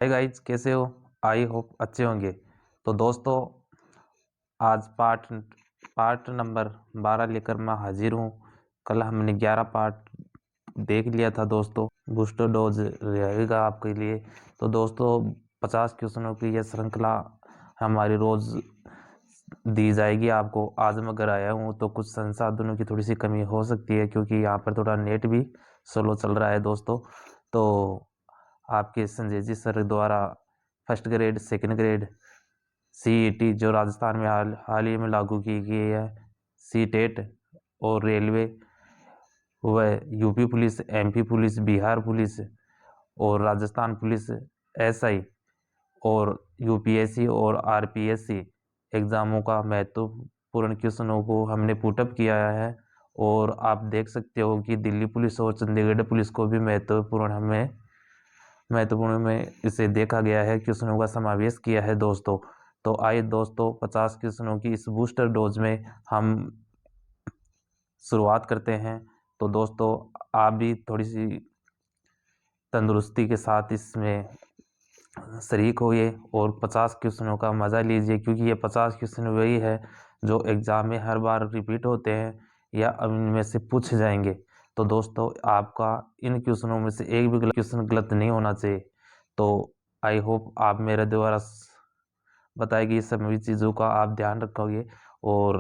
Hey guys, कैसे हो? I hope अच्छे होंगे। तो दोस्तों, आज पार्ट नंबर 12 लेकर मैं हाजिर हूँ। कल हमने 11 पार्ट देख लिया था दोस्तों। बूस्टर डोज रहेगा आपके लिए। तो दोस्तों, 50 क्वेश्चनों की यह श्रृंखला हमारी रोज दी जाएगी आपको। आज मैं घर आया हूँ तो कुछ संसाधनों की थोड़ी सी कमी हो सकती है, क्योंकि यहाँ पर थोड़ा नेट भी स्लो चल रहा है दोस्तों। तो आपके संजय जी सर द्वारा first grade, second grade, CET जो राजस्थान में हाल ही में लागू की गई है, सीटेट और रेलवे, वह UP police, MP police, Bihar police और राजस्थान पुलिस, एसआई और यूपीएससी और आरपीएससी एग्ज़ामों का महत्वपूर्ण क्वेश्चनों को हमने पुटअप किया है। और आप देख सकते हो कि दिल्ली पुलिस और चंडीगढ़ पुलिस को भी महत्वपूर्ण में इसे देखा गया है, क्वेश्चनों का समावेश किया है दोस्तों। तो आइए दोस्तों, 50 क्वेश्चनों की इस बूस्टर डोज में हम शुरुआत करते हैं। तो दोस्तों, आप भी थोड़ी सी तंदुरुस्ती के साथ इसमें शरीक होइए और 50 क्वेश्चनों का मज़ा लीजिए, क्योंकि ये 50 क्वेश्चन वही है जो एग्ज़ाम में हर बार रिपीट होते हैं या इनमें से पूछे जाएंगे। तो दोस्तों, आपका इन क्वेश्चनों में से एक भी क्वेश्चन गलत नहीं होना चाहिए। तो आई होप आप मेरे द्वारा बताएगी ये सभी चीज़ों का आप ध्यान रखोगे और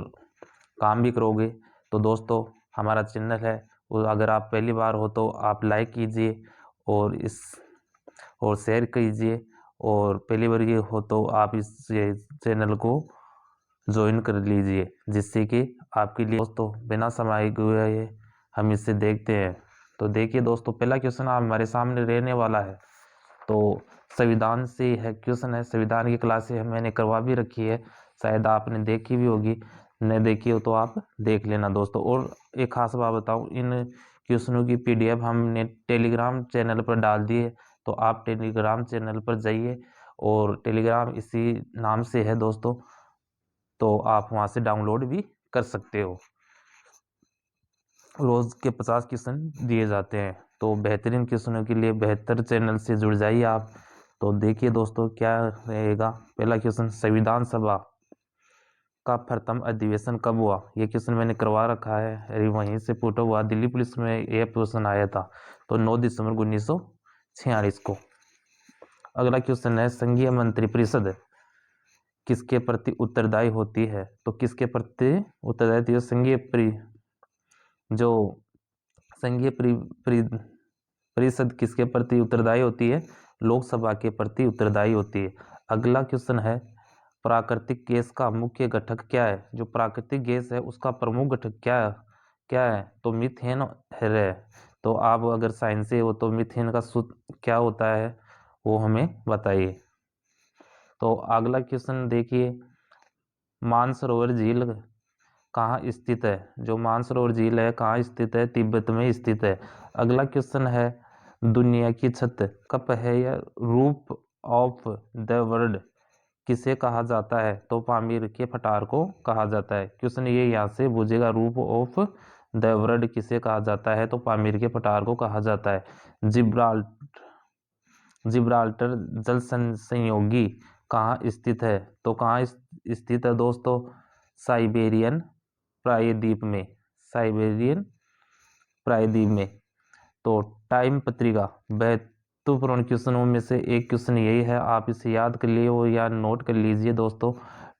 काम भी करोगे। तो दोस्तों, हमारा चैनल है, और अगर आप पहली बार हो तो आप लाइक कीजिए और शेयर कीजिए, और पहली बार ये हो तो आप इस चैनल को ज्वाइन कर लीजिए, जिससे कि आपके लिए दोस्तों बिना समय गए हम इसे देखते हैं। तो देखिए दोस्तों, पहला क्वेश्चन हमारे सामने रहने वाला है। तो संविधान से है क्वेश्चन है। संविधान की क्लासे मैंने करवा भी रखी है, शायद आपने देखी भी होगी। नहीं देखी हो तो आप देख लेना दोस्तों। और एक खास बात बताऊं, इन क्वेश्चनों की पीडीएफ हमने टेलीग्राम चैनल पर डाल दी है। तो आप टेलीग्राम चैनल पर जाइए, और टेलीग्राम इसी नाम से है दोस्तों, तो आप वहां से डाउनलोड भी कर सकते हो। रोज के 50 क्वेश्चन दिए जाते हैं। तो बेहतरीन क्वेश्चनों के लिए बेहतर चैनल से जुड़ जाइए आप। तो देखिए दोस्तों, क्या रहेगा पहला क्वेश्चन। संविधान सभा का प्रथम अधिवेशन कब हुआ? ये क्वेश्चन मैंने करवा रखा है, अरे वहीं से पूछा हुआ। दिल्ली पुलिस में यह क्वेश्चन आया था, तो 9 दिसंबर 1946 को। अगला क्वेश्चन है, संघीय मंत्रिपरिषद किसके प्रति उत्तरदायी होती है? तो किसके प्रति उत्तरदायी होती है? जो संघीय परिषद किसके प्रति उत्तरदायी होती है? लोकसभा के प्रति उत्तरदायी होती है। अगला क्वेश्चन है, प्राकृतिक गैस का मुख्य घटक क्या है? जो प्राकृतिक गैस है उसका प्रमुख घटक क्या है? तो मीथेन है। तो आप अगर साइंस से हो तो मीथेन का सूत्र क्या होता है वो हमें बताइए। तो अगला क्वेश्चन देखिए, मानसरोवर झील कहाँ स्थित है? जो मानसरोवर झील है कहाँ स्थित है? तिब्बत में स्थित है। अगला क्वेश्चन है, दुनिया की छत कप है या रूप ऑफ द वर्ल्ड किसे कहा जाता है? तो पामीर के पठार को कहा जाता है। क्वेश्चन ये यहाँ से पूछेगा, रूप ऑफ द वर्ल्ड किसे कहा जाता है? तो पामीर के पठार को कहा जाता है। जिब्राल्टर जल संयोगी कहाँ स्थित है? तो कहाँ स्थित है दोस्तों? साइबेरियन प्रायद्वीप में। साइबेरियन प्रायद्वीप में। तो टाइम पत्रिका महत्वपूर्ण क्वेश्चनों में से एक क्वेश्चन यही है, आप इसे याद कर लिए हो या नोट कर लीजिए दोस्तों।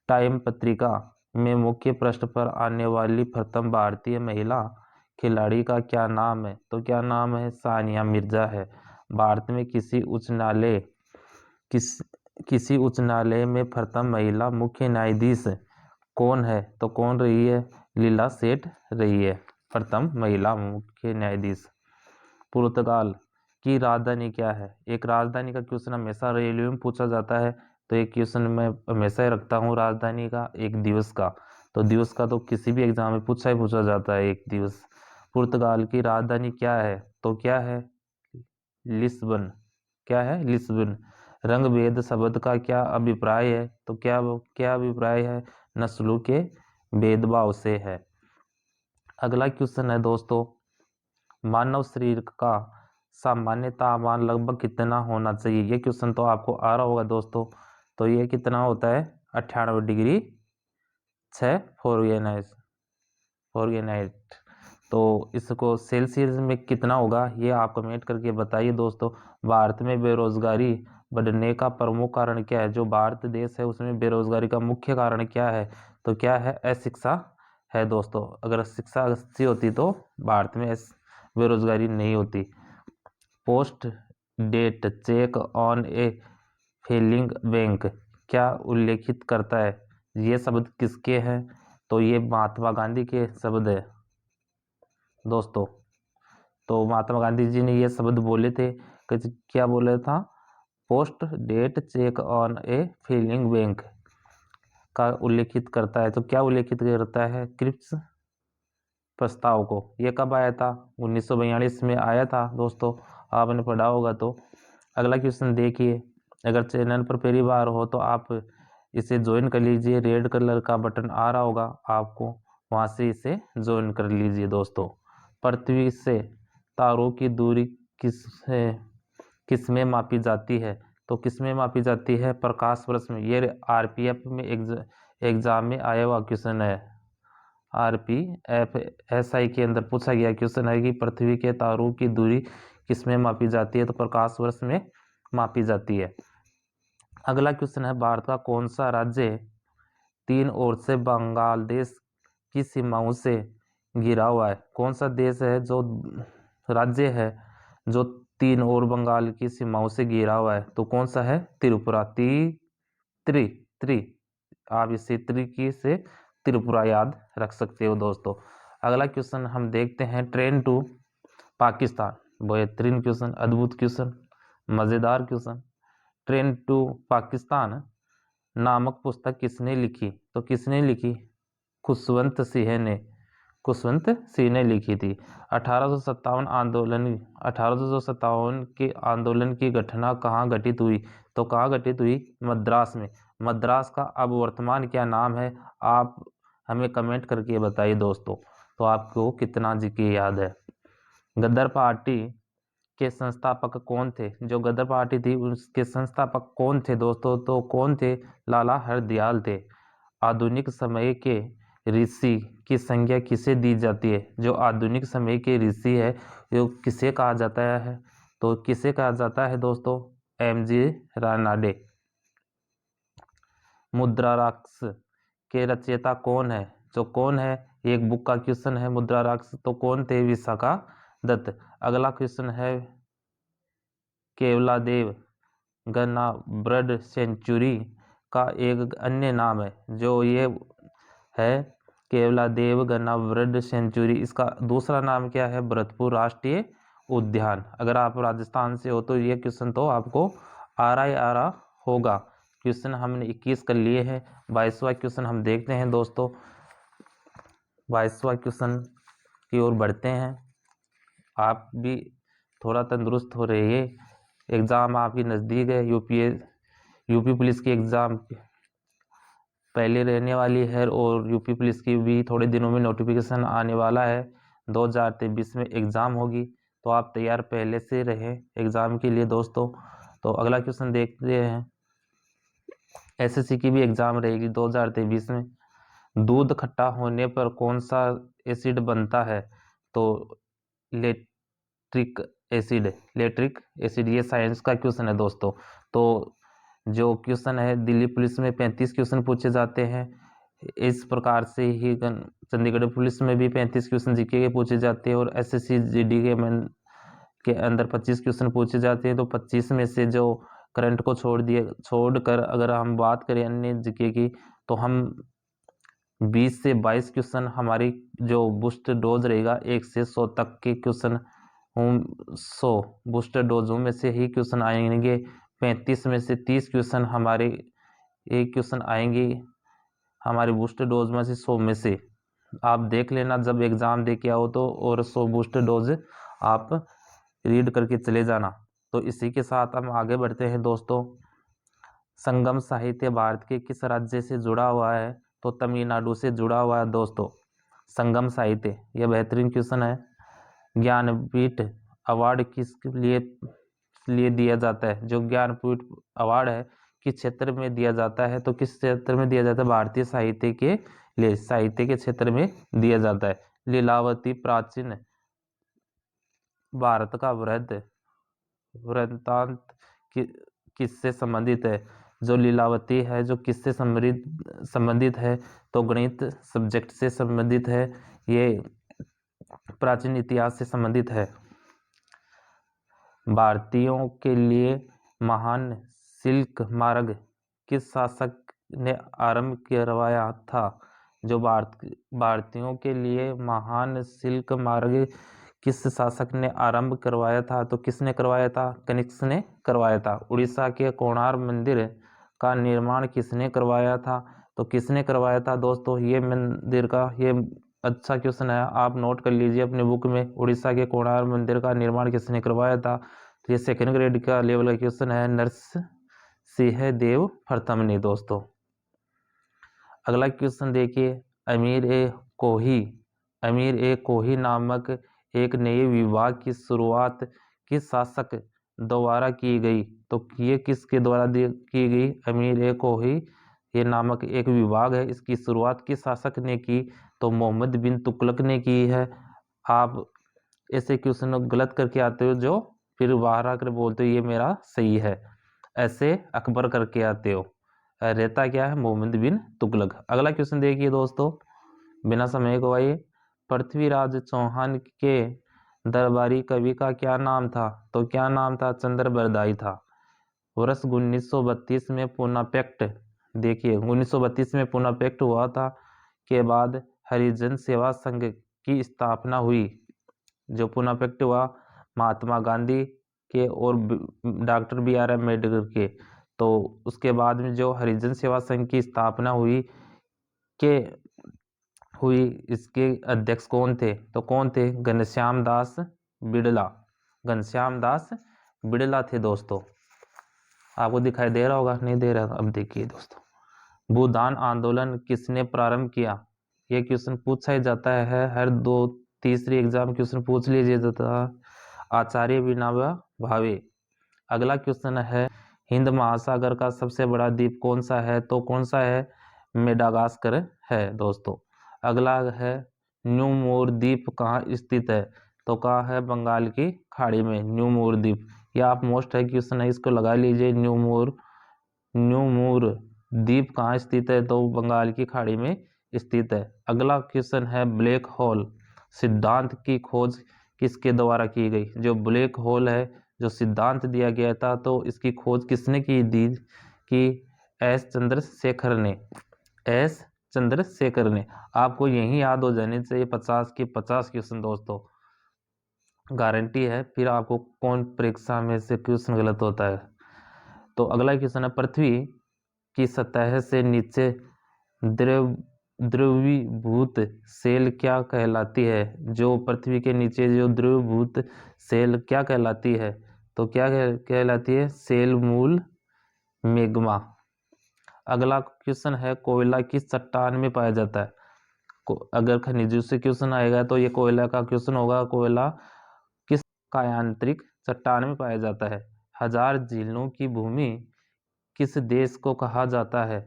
टाइम पत्रिका में मुख्य पृष्ठ पर आने वाली प्रथम भारतीय महिला खिलाड़ी का क्या नाम है? तो क्या नाम है? सानिया मिर्जा है। भारत में किसी उच्च न्यायालय में प्रथम महिला मुख्य न्यायाधीश कौन है? तो कौन रही है? लीला सेठ रही है प्रथम महिला मुख्य न्यायाधीश। पुर्तगाल की राजधानी क्या है? एक राजधानी का क्वेश्चन हमेशा रेलवे में पूछा जाता है, तो एक क्वेश्चन मैं हमेशा ही रखता हूँ राजधानी का, एक दिवस का। तो दिवस का तो किसी भी एग्जाम में पूछा जाता है, एक दिवस। पुर्तगाल की राजधानी क्या है? तो क्या है? लिस्बन। क्या है? लिस्बन। रंग भेद शब्द का क्या अभिप्राय है? तो क्या अभिप्राय है? नस्लों के भेदभाव से है। अगला क्वेश्चन है दोस्तों, मानव शरीर का सामान्य तापमान लगभग कितना होना चाहिए? ये क्वेश्चन तो आपको आ रहा होगा दोस्तों। तो ये कितना होता है? 98 डिग्री 6 फॉरेनहाइट। तो इसको सेल्सियस में कितना होगा ये आप कमेंट करके बताइए दोस्तों। भारत में बेरोजगारी बढ़ने का प्रमुख कारण क्या है? जो भारत देश है उसमें बेरोजगारी का मुख्य कारण क्या है? तो क्या है? अशिक्षा है दोस्तों। अगर शिक्षा अच्छी होती तो भारत में बेरोजगारी नहीं होती। Post date cheque on a failing bank क्या उल्लेखित करता है? ये शब्द किसके हैं? तो ये महात्मा गांधी के शब्द है दोस्तों। तो महात्मा गांधी जी ने ये शब्द बोले थे। क्या बोले था? Post date cheque on a failing bank का उल्लेखित करता है। तो क्या उल्लेखित करता है? क्रिप्स प्रस्ताव को। ये कब आया था? 1942 में आया था दोस्तों, आपने पढ़ा होगा। तो अगला क्वेश्चन देखिए। अगर चैनल पर पहली बार हो तो आप इसे ज्वाइन कर लीजिए। रेड कलर का बटन आ रहा होगा आपको, वहां से इसे ज्वाइन कर लीजिए दोस्तों। पृथ्वी से तारों की दूरी किस में मापी जाती है? तो किस में मापी जाती है? प्रकाश वर्ष में। ये आरपीएफ में एग्जाम में आया हुआ क्वेश्चन है। RPFSI के अंदर पूछा गया क्वेश्चन है कि पृथ्वी के तारों की दूरी किस में मापी जाती है? तो प्रकाश वर्ष में मापी जाती है। अगला क्वेश्चन है, भारत का कौन सा राज्य तीन ओर से बांग्लादेश की सीमाओं से घिरा हुआ है? कौन सा देश है जो राज्य है जो तीन और बंगाल की सीमाओं से घिरा हुआ है? तो कौन सा है? त्रिपुरा। त्रि त्रि आप इसे त्रिकी से त्रिपुरा याद रख सकते हो दोस्तों। अगला क्वेश्चन हम देखते हैं, ट्रेन टू पाकिस्तान। बेहतरीन क्वेश्चन, अद्भुत क्वेश्चन, मजेदार क्वेश्चन। ट्रेन टू पाकिस्तान नामक पुस्तक किसने लिखी? तो किसने लिखी? खुशवंत सिंह ने। खुशवंत सिंह ने लिखी थी। 1857 के आंदोलन की घटना कहाँ घटित हुई? तो कहाँ घटित हुई? मद्रास में। मद्रास का अब वर्तमान क्या नाम है? आप हमें कमेंट करके बताइए दोस्तों। तो आपको कितना जीके याद है? गदर पार्टी के संस्थापक कौन थे? जो गदर पार्टी थी उसके संस्थापक कौन थे दोस्तों? तो कौन थे? लाला हरदयाल थे। आधुनिक समय के ऋषि की संज्ञा किसे दी जाती है? जो आधुनिक समय के ऋषि है वो किसे कहा जाता है? तो किसे कहा जाता है दोस्तों? MG रानाडे। मुद्रा राक्ष के रचयिता कौन है? जो कौन है? एक बुक का क्वेश्चन है मुद्रा राक्ष। तो कौन थे? विशाखा दत्त। अगला क्वेश्चन है, केवलादेव गन्ना ब्रड सेंचुरी का एक अन्य नाम है। जो ये है केवलादेव गन्ना ब्रड सेंचुरी, इसका दूसरा नाम क्या है? भरतपुर राष्ट्रीय उद्यान। अगर आप राजस्थान से हो तो ये क्वेश्चन तो आपको आ रहा होगा। क्वेश्चन हमने 21 कर लिए हैं। 22वां क्वेश्चन हम देखते हैं दोस्तों। 22वां क्वेश्चन की ओर बढ़ते हैं। आप भी थोड़ा तंदुरुस्त हो रहिए। एग्ज़ाम आपकी नज़दीक है। यूपी पुलिस की एग्ज़ाम पहले रहने वाली है और यूपी पुलिस की भी थोड़े दिनों में नोटिफिकेशन आने वाला है। 2023 में एग्ज़ाम होगी, तो आप तैयार पहले से रहें एग्ज़ाम के लिए दोस्तों। तो अगला क्वेश्चन देखते हैं। SSC की भी एग्ज़ाम रहेगी 2023 में। दूध खट्टा होने पर कौन सा एसिड बनता है? तो लेट्रिक एसिड ये साइंस का क्वेश्चन है दोस्तों। तो जो क्वेश्चन है दिल्ली पुलिस में 35 क्वेश्चन पूछे जाते हैं। इस प्रकार से ही चंडीगढ़ पुलिस में भी 35 क्वेश्चन जीके के पूछे जाते हैं और SSC GD के अंदर 25 क्वेश्चन पूछे जाते हैं। तो 25 में से जो करंट को छोड़कर अगर हम बात करें अन्य जीके की, तो हम 20 से 22 क्वेश्चन हमारी जो बूस्टर डोज रहेगा 1 से 100 तक के क्वेश्चन 100 बूस्टर डोजों में से ही क्वेश्चन आएंगे। 35 में से 30 क्वेश्चन हमारे एक क्वेश्चन आएंगे हमारे बूस्टर डोज में से 100 में से। आप देख लेना जब एग्ज़ाम दे के आओ तो, और 100 बूस्टर डोज आप रीड करके चले जाना। तो इसी के साथ हम आगे बढ़ते हैं दोस्तों। संगम साहित्य भारत के किस राज्य से जुड़ा हुआ है? तो तमिलनाडु से जुड़ा हुआ है दोस्तों। संगम साहित्य, यह बेहतरीन क्वेश्चन है। ज्ञानपीठ अवार्ड किसके लिए दिया जाता है? जो ज्ञानपीठ अवार्ड है किस क्षेत्र में दिया जाता है? तो किस क्षेत्र में दिया जाता है? भारतीय साहित्य के लिए, साहित्य के क्षेत्र में दिया जाता है। लीलावती प्राचीन भारत का वृत्तांत किससे संबंधित है? जो लीलावती है जो किससे संबंधित है? तो गणित सब्जेक्ट से संबंधित है। ये प्राचीन इतिहास से संबंधित है। भारतीयों के लिए महान सिल्क मार्ग किस शासक ने आरंभ करवाया था? जो भारतीयों के लिए महान सिल्क मार्ग किस शासक ने आरंभ करवाया था? तो किसने करवाया था? कनिष्क ने करवाया था। उड़ीसा के कोणार्क मंदिर का निर्माण किसने करवाया था? तो किसने करवाया था दोस्तों? ये मंदिर का ये अच्छा क्वेश्चन है, आप नोट कर लीजिए अपने बुक में। उड़ीसा के कोणार्क मंदिर का निर्माण किसने करवाया था? तो ये सेकंड ग्रेड का लेवल का क्वेश्चन है, नरसिंह देव प्रथम ने दोस्तों। अगला क्वेश्चन देखिए, अमीर ए कोही नामक एक नए विभाग की शुरुआत किस शासक द्वारा की गई? तो ये किसके द्वारा की गई? अमीर ए कोही ये नामक एक विभाग है, इसकी शुरुआत किस शासक ने की? तो मोहम्मद बिन तुगलक ने की है। आप ऐसे क्वेश्चन गलत करके आते हो जो फिर बाहर आकर बोलते हो ये मेरा सही है, ऐसे अकबर करके आते हो। रहता क्या है? मोहम्मद बिन तुगलक। अगला क्वेश्चन देखिए दोस्तों, बिना समय गवाए, पृथ्वीराज चौहान के दरबारी कवि का क्या नाम था? तो क्या नाम था? चंद्र बरदाई था। वर्ष 1932 में पूना पैक्ट, देखिए 1932 में पूना पैक्ट हुआ था के बाद हरिजन सेवा संघ की स्थापना हुई। जो पूना पैक्ट हुआ महात्मा गांधी के और डॉक्टर BR अम्बेडकर के, तो उसके बाद में जो हरिजन सेवा संघ की स्थापना हुई इसके अध्यक्ष कौन थे? तो कौन थे? घनश्याम दास बिड़ला थे दोस्तों। आपको दिखाई दे रहा होगा, नहीं दे रहा? अब देखिए दोस्तों, भूदान आंदोलन किसने प्रारंभ किया? ये क्वेश्चन पूछा ही जाता है, हर तीसरी एग्जाम क्वेश्चन पूछ लीजिए जाता। आचार्य विनोबा भावे। अगला क्वेश्चन है, हिंद महासागर का सबसे बड़ा द्वीप कौन सा है? तो कौन सा है? मेडागास्कर है दोस्तों। अगला है, न्यू मोर द्वीप कहाँ स्थित है? तो कहाँ है? बंगाल की खाड़ी में न्यू मोर द्वीप। यह आप मोस्ट है क्वेश्चन है, इसको लगा लीजिए। न्यू मोर द्वीप कहाँ स्थित है? तो बंगाल की खाड़ी में स्थित है। अगला क्वेश्चन है, ब्लैक होल सिद्धांत की खोज किसके द्वारा की गई? जो ब्लैक होल है जो सिद्धांत दिया गया था, तो इसकी खोज किसने की एस चंद्रशेखर ने। आपको यही याद हो जाने चाहिए 50 की 50 क्वेश्चन दोस्तों, गारंटी है। फिर आपको कौन परीक्षा में से क्वेश्चन गलत होता है। तो अगला क्वेश्चन है, पृथ्वी की सतह से नीचे द्रवीभूत सेल क्या कहलाती है? जो पृथ्वी के नीचे जो द्रवीभूत सेल क्या कहलाती है? तो क्या कहलाती है? सेल मूल मैग्मा। अगला क्वेश्चन है, कोयला किस चट्टान में पाया जाता है? अगर खनिजों से क्वेश्चन आएगा तो ये कोयला का क्वेश्चन होगा। कोयला किस कायांतरिक चट्टान में पाया जाता है? हजार झीलों की भूमि किस देश को कहा जाता है?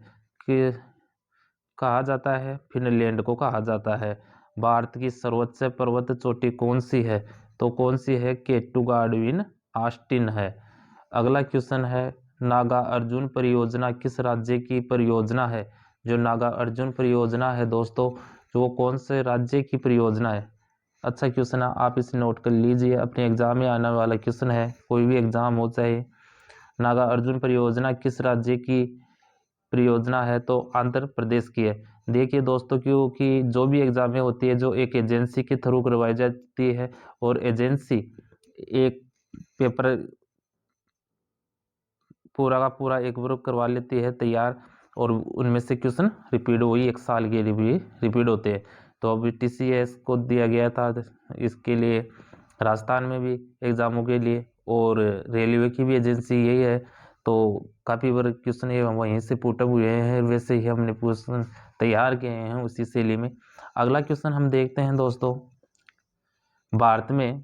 फिनलैंड को कहा जाता है। भारत की सर्वोच्च पर्वत चोटी कौन सी है? तो कौन सी है? केटुगाडविन ऑस्टिन है। अगला क्वेश्चन है, नागा अर्जुन परियोजना किस राज्य की परियोजना है? जो नागा अर्जुन परियोजना है दोस्तों, जो वो कौन से राज्य की परियोजना है? अच्छा क्वेश्चन है, आप इसे नोट कर लीजिए, अपने एग्जाम में आने वाला क्वेश्चन है, कोई भी एग्जाम हो चाहे। नागा अर्जुन परियोजना किस राज्य की परियोजना है? तो आंध्र प्रदेश की है। देखिए दोस्तों, क्योंकि जो भी एग्जामें होती है जो एक एजेंसी के थ्रू करवाई जाती है, और एजेंसी एक पेपर पूरा का पूरा एक बार करवा लेती है तैयार, और उनमें से क्वेश्चन रिपीट वही एक साल के लिए भी रिपीट होते हैं। तो अभी TCS को दिया गया था इसके लिए, राजस्थान में भी एग्जामों के लिए, और रेलवे की भी एजेंसी यही है। तो काफ़ी बार क्वेश्चन ये वहीं से पुटअप हुए हैं, वैसे ही हमने क्वेश्चन तैयार किए हैं उसी शैली में। अगला क्वेश्चन हम देखते हैं दोस्तों, भारत में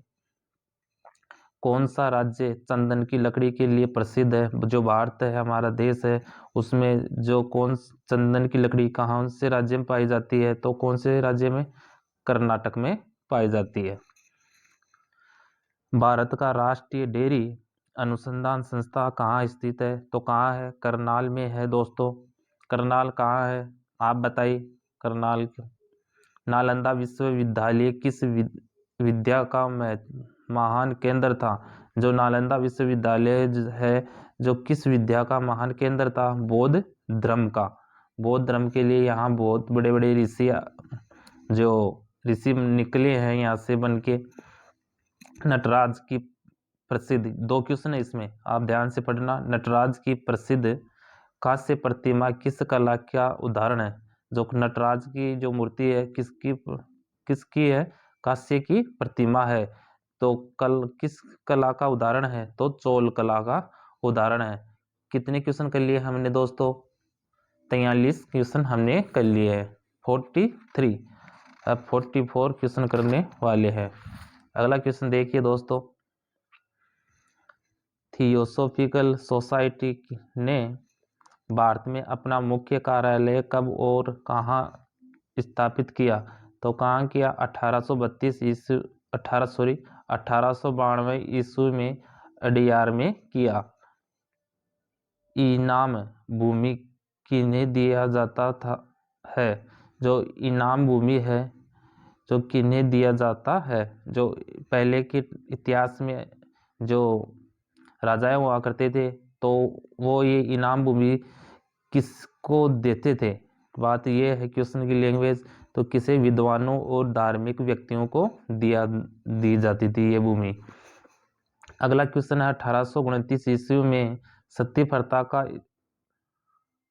कौन सा राज्य चंदन की लकड़ी के लिए प्रसिद्ध है? जो भारत है, हमारा देश है, उसमें जो चंदन की लकड़ी कहाँ से राज्य में पाई जाती है? तो कौन से राज्य में? कर्नाटक में पाई जाती है। भारत का राष्ट्रीय डेयरी अनुसंधान संस्था कहाँ स्थित है? तो कहाँ है? करनाल में है दोस्तों। करनाल कहाँ है? आप बताइए। करनाल। नालंदा विश्वविद्यालय किस विद्या का महान केंद्र था? जो नालंदा विश्वविद्यालय है, जो किस विद्या का महान केंद्र था? बौद्ध धर्म का। बौद्ध धर्म के लिए यहाँ बहुत बड़े बड़े ऋषि निकले हैं यहाँ से बन के। नटराज की प्रसिद्ध, 2 क्वेश्चन है इसमें, आप ध्यान से पढ़ना। नटराज की प्रसिद्ध कांस्य प्रतिमा किस कला का उदाहरण है? जो नटराज की जो मूर्ति है, किसकी है? कांस्य की प्रतिमा है। तो किस कला का उदाहरण है? तो चोल कला का उदाहरण है। कितने क्वेश्चन कर लिए हमने दोस्तों? 43 क्वेश्चन हमने कर लिए हैं। 43। अब 44 क्वेश्चन करने वाले हैं। अगला क्वेश्चन देखिए दोस्तों। थियोसॉफिकल सोसाइटी ने भारत में अपना मुख्य कार्यालय कब और कहाँ स्थापित किया? तो कहाँ किया? 1892 ईस्वी में अडियार में किया। इनाम भूमि किन्हें दिया जाता है? जो इनाम भूमि है, जो किन्हें दिया जाता है? जो पहले के इतिहास में जो राजाएं हुआ करते थे, तो वो ये इनाम भूमि किसको देते थे? बात ये है क्वेश्चन की लैंग्वेज, तो किसे? विद्वानों और धार्मिक व्यक्तियों को दी जाती थी ये भूमि। अगला क्वेश्चन है 1829 ईस्वी में सती प्रथा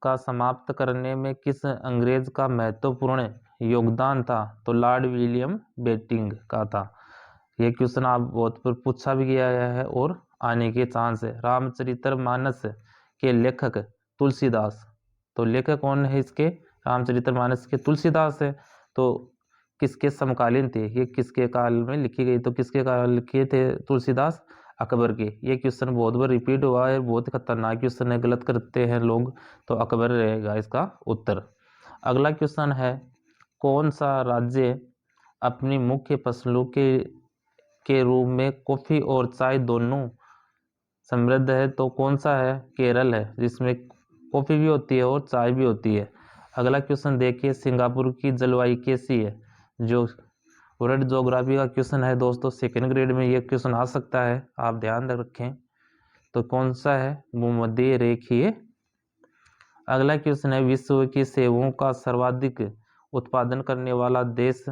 का समाप्त करने में किस अंग्रेज का महत्वपूर्ण योगदान था? तो लॉर्ड विलियम बेंटिंक का था। ये क्वेश्चन आप बहुत पर पूछा भी गया है और आने के चांस है। रामचरितमानस के लेखक तुलसीदास। तो लेखक कौन है इसके? रामचरितमानस के तुलसीदास है। तो किसके समकालीन थे? ये किसके काल में लिखी गई? तो किसके काल लिखे थे तुलसीदास? अकबर के। ये क्वेश्चन बहुत बार रिपीट हुआ है, बहुत खतरनाक क्वेश्चन है, गलत करते हैं लोग, तो अकबर रहेगा इसका उत्तर। अगला क्वेश्चन है, कौन सा राज्य अपनी मुख्य फसलों के रूप में कॉफी और चाय दोनों समृद्ध है? तो कौन सा है? केरल है, जिसमें कॉफी भी होती है और चाय भी होती है। अगला क्वेश्चन देखिए, सिंगापुर की जलवायु कैसी है? जो वर्ल्ड ज्योग्राफी का क्वेश्चन है दोस्तों, सेकेंड ग्रेड में ये क्वेश्चन आ सकता है, आप ध्यान रखें। तो कौन सा है? भूमध्य रेखीय। अगला क्वेश्चन है, विश्व की सेबों का सर्वाधिक उत्पादन करने वाला देश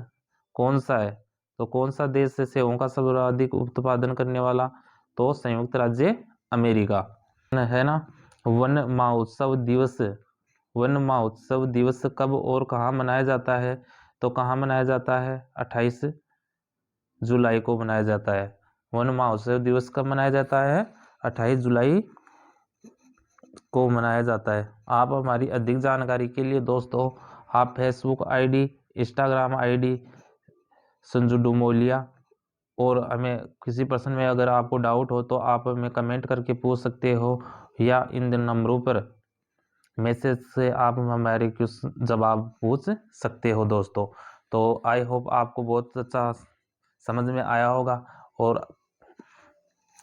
कौन सा है? तो कौन सा देश है सेबों का सर्वाधिक उत्पादन करने वाला? तो संयुक्त राज्य अमेरिका है ना। वन महोत्सव दिवस कब और कहाँ मनाया जाता है? तो कहाँ मनाया जाता है? 28 जुलाई को मनाया जाता है। वन महोत्सव दिवस कब मनाया जाता है? 28 जुलाई को मनाया जाता है। आप हमारी अधिक जानकारी के लिए दोस्तों, आप Facebook ID, Instagram ID Sanju Dumolia, और हमें किसी प्रश्न में अगर आपको डाउट हो तो आप हमें कमेंट करके पूछ सकते हो, या इन नंबरों पर मैसेज से आप हमारे क्वेश्चन जवाब पूछ सकते हो दोस्तों। तो आई होप आपको बहुत अच्छा समझ में आया होगा। और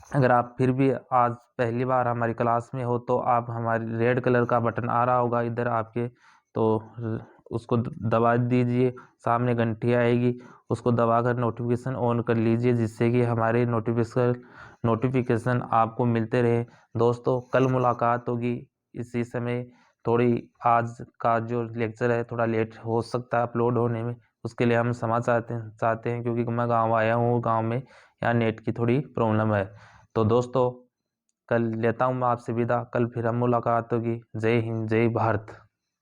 अगर आप फिर भी आज पहली बार हमारी क्लास में हो, तो आप हमारी रेड कलर का बटन आ रहा होगा इधर आपके, तो उसको दबा दीजिए। सामने घंटी आएगी, उसको दबाकर नोटिफिकेशन ऑन कर लीजिए, जिससे कि हमारे नोटिफिकेशन आपको मिलते रहे। दोस्तों, कल मुलाकात होगी इसी समय। थोड़ी आज का जो लेक्चर है थोड़ा लेट हो सकता है अपलोड होने में, उसके लिए हम क्षमा चाहते हैं, क्योंकि मैं गाँव आया हूँ, गाँव में यहाँ नेट की थोड़ी प्रॉब्लम है। तो दोस्तों, कल लेता हूँ मैं आपसे विदा। कल फिर हम मुलाकात होगी। जय हिंद, जय भारत।